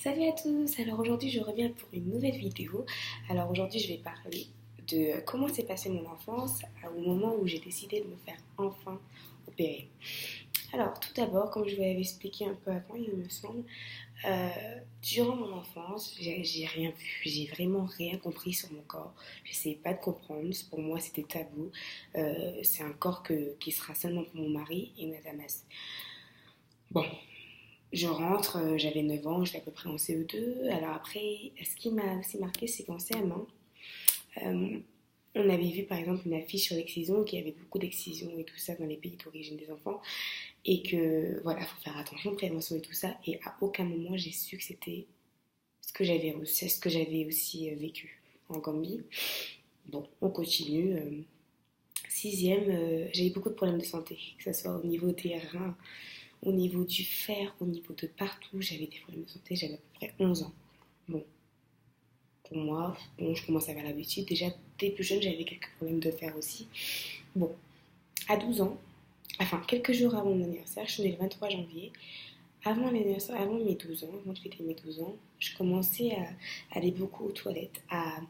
Salut à tous, alors aujourd'hui je reviens pour une nouvelle vidéo. Alors aujourd'hui je vais parler de comment s'est passée mon enfance au moment où j'ai décidé de me faire enfin opérer. Alors tout d'abord, comme je vous l'avais expliqué un peu avant il me semble, euh, durant mon enfance j'ai rien vu, j'ai vraiment rien compris sur mon corps. J'essayais pas de comprendre, pour moi c'était tabou. C'est un corps qui sera seulement pour mon mari et Nadamas. Bon, je rentre, j'avais 9 ans, j'étais à peu près en CE2. Alors après, ce qui m'a aussi marqué, c'est qu'en CM1, euh, on avait vu par exemple une affiche sur l'excision, qu'il y avait beaucoup d'excisions et tout ça dans les pays d'origine des enfants. Et que voilà, il faut faire attention, prévention et tout ça. Et à aucun moment j'ai su que c'était ce que j'avais aussi vécu en Gambie. Bon, on continue. Sixième, j'ai eu beaucoup de problèmes de santé, que ce soit au niveau des reins, au niveau du fer, au niveau de partout. J'avais des problèmes de santé, j'avais à peu près 11 ans. Bon, pour moi, bon, je commence à avoir l'habitude. Déjà, dès plus jeune, j'avais quelques problèmes de fer aussi. Bon, à 12 ans, enfin, quelques jours avant mon anniversaire, je suis née le 23 janvier. Avant l'anniversaire, avant mes 12 ans, avant de fêter mes 12 ans, je commençais à aller beaucoup aux toilettes, à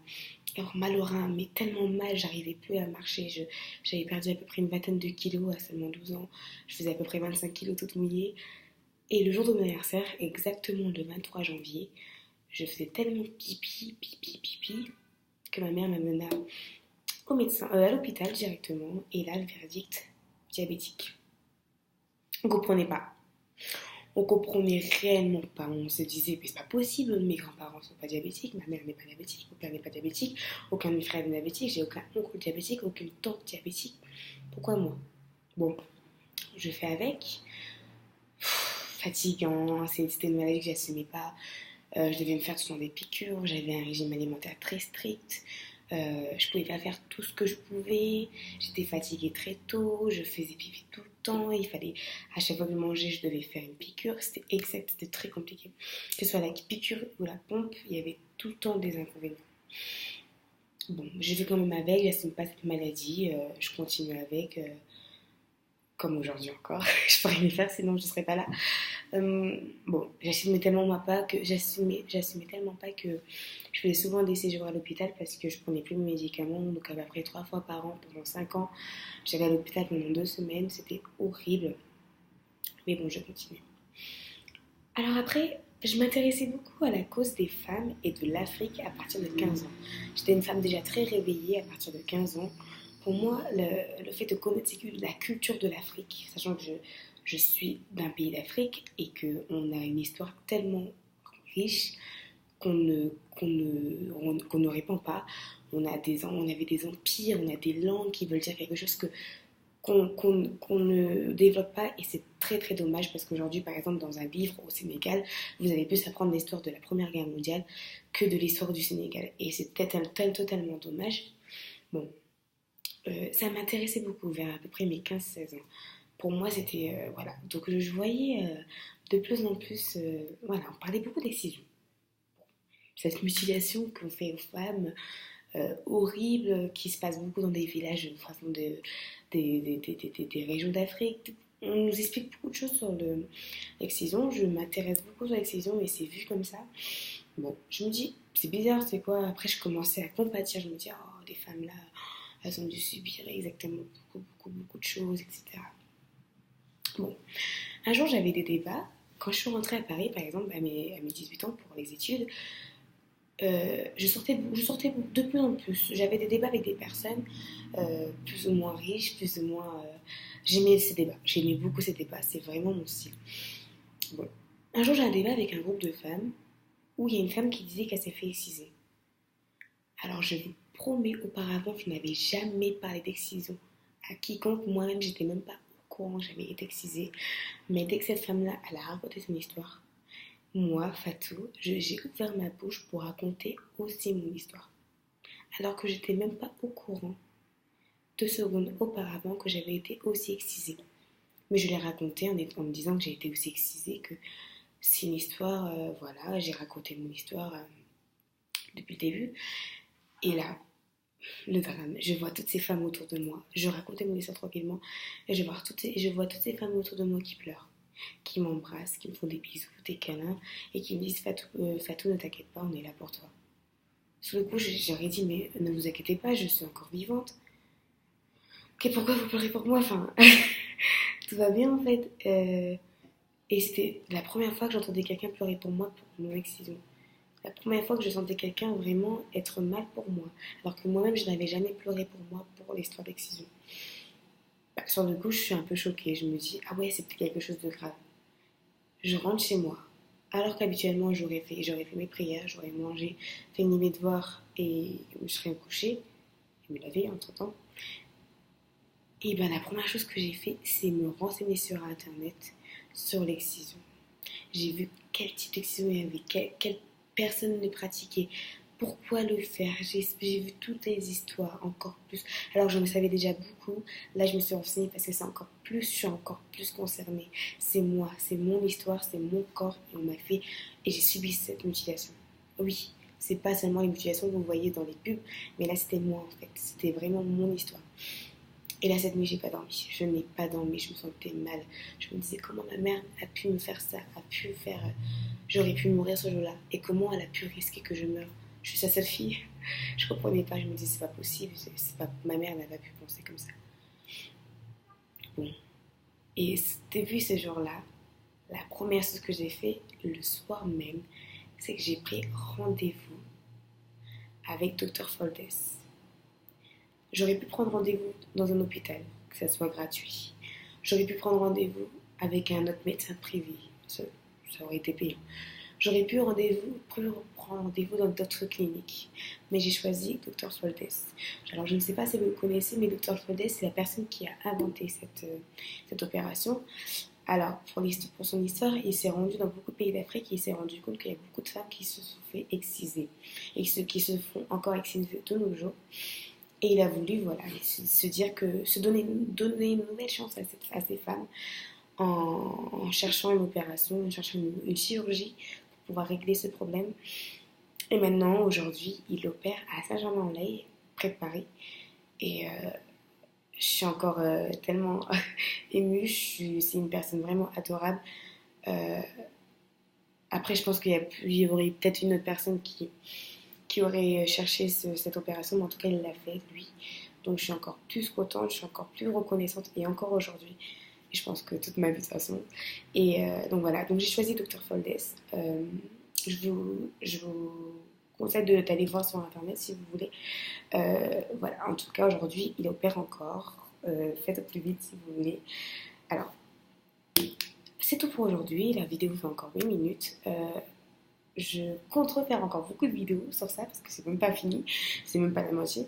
avoir mal au rein, mais tellement mal, j'arrivais plus à marcher. J'avais perdu à peu près une vingtaine de kilos à seulement 12 ans. Je faisais à peu près 25 kilos toute mouillée. Et le jour de mon anniversaire, exactement le 23 janvier, je faisais tellement pipi, que ma mère m'amena au médecin, à l'hôpital directement. Et là, le verdict, diabétique. On comprenait pas. On comprenait réellement pas. On se disait, mais c'est pas possible, mes grands-parents sont pas diabétiques, ma mère n'est pas diabétique, mon père n'est pas diabétique, aucun de mes frères n'est diabétique, j'ai aucun oncle diabétique, aucune tante diabétique. Pourquoi moi? Bon, je fais avec. Fatigant, c'était une maladie que j'assumais pas. Je devais me faire tout le temps des piqûres, j'avais un régime alimentaire très strict. Je pouvais pas faire tout ce que je pouvais. J'étais fatiguée très tôt, je faisais pipi tout le temps. Il fallait, à chaque fois que je mangeais, je devais faire une piqûre. C'était très compliqué. Que ce soit la piqûre ou la pompe, il y avait tout le temps des inconvénients. Bon, j'ai fait quand même avec, j'assume pas cette maladie, je continue avec, comme aujourd'hui encore. Je pourrais les faire sinon je serais pas là. Bon, j'assumais tellement pas que je faisais souvent des séjours à l'hôpital parce que je prenais plus mes médicaments. Donc à peu près 3 fois par an pendant 5 ans, j'allais à l'hôpital pendant 2 semaines. C'était horrible. Mais bon, je continue. Alors après, je m'intéressais beaucoup à la cause des femmes et de l'Afrique à partir de 15 ans. J'étais une femme déjà très réveillée à partir de 15 ans. Pour moi, le fait de connaître la culture de l'Afrique, sachant que je suis d'un pays d'Afrique et qu'on a une histoire tellement riche qu'on ne répand pas. On avait des empires, on a des langues qui veulent dire quelque chose qu'on ne développe pas et c'est très très dommage parce qu'aujourd'hui par exemple dans un livre au Sénégal vous allez plus apprendre l'histoire de la première guerre mondiale que de l'histoire du Sénégal et c'est totalement dommage. Bon, ça m'intéressait beaucoup vers à peu près mes 15-16 ans. Pour moi c'était voilà, donc je voyais de plus en plus voilà, on parlait beaucoup d'excision, cette mutilation qu'on fait aux femmes horrible qui se passe beaucoup dans des villages des régions d'Afrique. On nous explique beaucoup de choses sur l'excision. Je m'intéresse beaucoup sur l'excision et c'est vu comme ça. Bon, je me dis, c'est bizarre, c'est quoi? Après, je commençais à compatir. Je me dis, oh, les femmes là, elles ont dû subir exactement beaucoup de choses, etc. Bon, un jour, j'avais des débats. Quand je suis rentrée à Paris, par exemple, à mes 18 ans pour les études, je sortais de plus en plus. J'avais des débats avec des personnes plus ou moins riches, plus ou moins. J'aimais ces débats. J'aimais beaucoup ces débats. C'est vraiment mon style. Bon. Un jour, j'ai un débat avec un groupe de femmes où il y a une femme qui disait qu'elle s'est fait exciser. Alors, je vous promets, auparavant, je n'avais jamais parlé d'excision à quiconque. Moi-même, j'étais même pas au courant que j'avais été excisée. Mais dès que cette femme-là, elle a raconté son histoire, moi, Fatou, j'ai ouvert ma bouche pour raconter aussi mon histoire. Alors que j'étais même pas au courant 2 secondes auparavant que j'avais été aussi excisée. Mais je l'ai raconté en me disant que j'ai été aussi excisée, que c'est une histoire, voilà, j'ai raconté mon histoire depuis le début. Et là, le drame, je vois toutes ces femmes autour de moi. Je racontais mon histoire tranquillement et je vois toutes ces femmes autour de moi qui pleurent. qui m'embrassent, qui me font des bisous, des câlins et qui me disent Fatou, ne t'inquiète pas, on est là pour toi. Sur le coup, j'aurais dit mais ne vous inquiétez pas, je suis encore vivante. Ok, pourquoi vous pleurez pour moi? Enfin, tout va bien en fait. Et c'était la première fois que j'entendais quelqu'un pleurer pour moi pour mon excision. La première fois que je sentais quelqu'un vraiment être mal pour moi, alors que moi-même je n'avais jamais pleuré pour moi pour l'histoire d'excision. Bah, sur le coup, je suis un peu choquée. Je me dis, ah ouais, c'est peut-être quelque chose de grave. Je rentre chez moi, alors qu'habituellement j'aurais fait mes prières, j'aurais mangé, fait mes devoirs et je serais couchée, et me laver entre temps. Et bien la première chose que j'ai fait, c'est me renseigner sur internet sur l'excision. J'ai vu quel type d'excision il y avait, quelle personne le pratiquait, pourquoi le faire. J'ai vu toutes les histoires, encore plus. Alors je me savais déjà beaucoup, là je me suis renseignée parce que c'est encore plus, je suis encore plus concernée. C'est moi, c'est mon histoire, c'est mon corps et on m'a fait, et j'ai subi cette mutilation. Oui, c'est pas seulement les mutilations que vous voyez dans les pubs, mais là c'était moi en fait, c'était vraiment mon histoire. Et là, cette nuit, j'ai pas dormi. Je n'ai pas dormi, je me sentais mal. Je me disais comment ma mère a pu me faire ça, a pu faire. J'aurais pu mourir ce jour-là. Et comment elle a pu risquer que je meure. Je suis sa seule fille. Je comprenais pas. Je me disais, c'est pas possible. C'est pas... Ma mère n'a pas pu penser comme ça. Bon. Et depuis ce jour-là, la première chose que j'ai fait, le soir même, c'est que j'ai pris rendez-vous avec Dr. Foldes. J'aurais pu prendre rendez-vous dans un hôpital, que ça soit gratuit. J'aurais pu prendre rendez-vous avec un autre médecin privé, ça aurait été payant. J'aurais pu prendre rendez-vous dans d'autres cliniques, mais j'ai choisi Dr. Foldes. Alors je ne sais pas si vous le connaissez, mais Dr. Foldes, c'est la personne qui a inventé cette opération. Alors, pour son histoire, il s'est rendu dans beaucoup de pays d'Afrique et il s'est rendu compte qu'il y a beaucoup de femmes qui se sont fait exciser et ceux qui se font encore exciser de nos jours. Et il a voulu, voilà, se dire que, donner une nouvelle chance à ces femmes en cherchant une opération, en cherchant une chirurgie pour pouvoir régler ce problème. Et maintenant, aujourd'hui, il opère à Saint-Germain-en-Laye, près de Paris. Et je suis encore tellement émue. C'est une personne vraiment adorable. Euh, Après, je pense qu'il y aurait peut-être une autre personne qui aurait cherché cette opération, mais en tout cas, il l'a fait, lui. Donc, je suis encore plus contente, je suis encore plus reconnaissante, et encore aujourd'hui. Et je pense que toute ma vie, de toute façon. Et donc, voilà. Donc, j'ai choisi Dr. Foldes. Je vous conseille d'aller voir sur Internet si vous voulez. Voilà. En tout cas, aujourd'hui, il opère encore. Faites au plus vite si vous voulez. Alors, c'est tout pour aujourd'hui. La vidéo fait encore 8 minutes. Je compte refaire encore beaucoup de vidéos sur ça parce que c'est même pas fini, c'est même pas la moitié.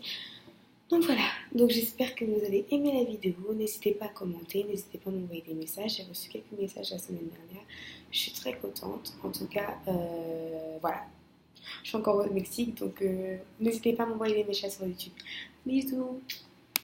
Donc voilà, donc j'espère que vous avez aimé la vidéo. N'hésitez pas à commenter, n'hésitez pas à m'envoyer des messages. J'ai reçu quelques messages la semaine dernière. Je suis très contente. En tout cas, voilà. Je suis encore au Mexique, donc n'hésitez pas à m'envoyer des messages sur YouTube. Bisous!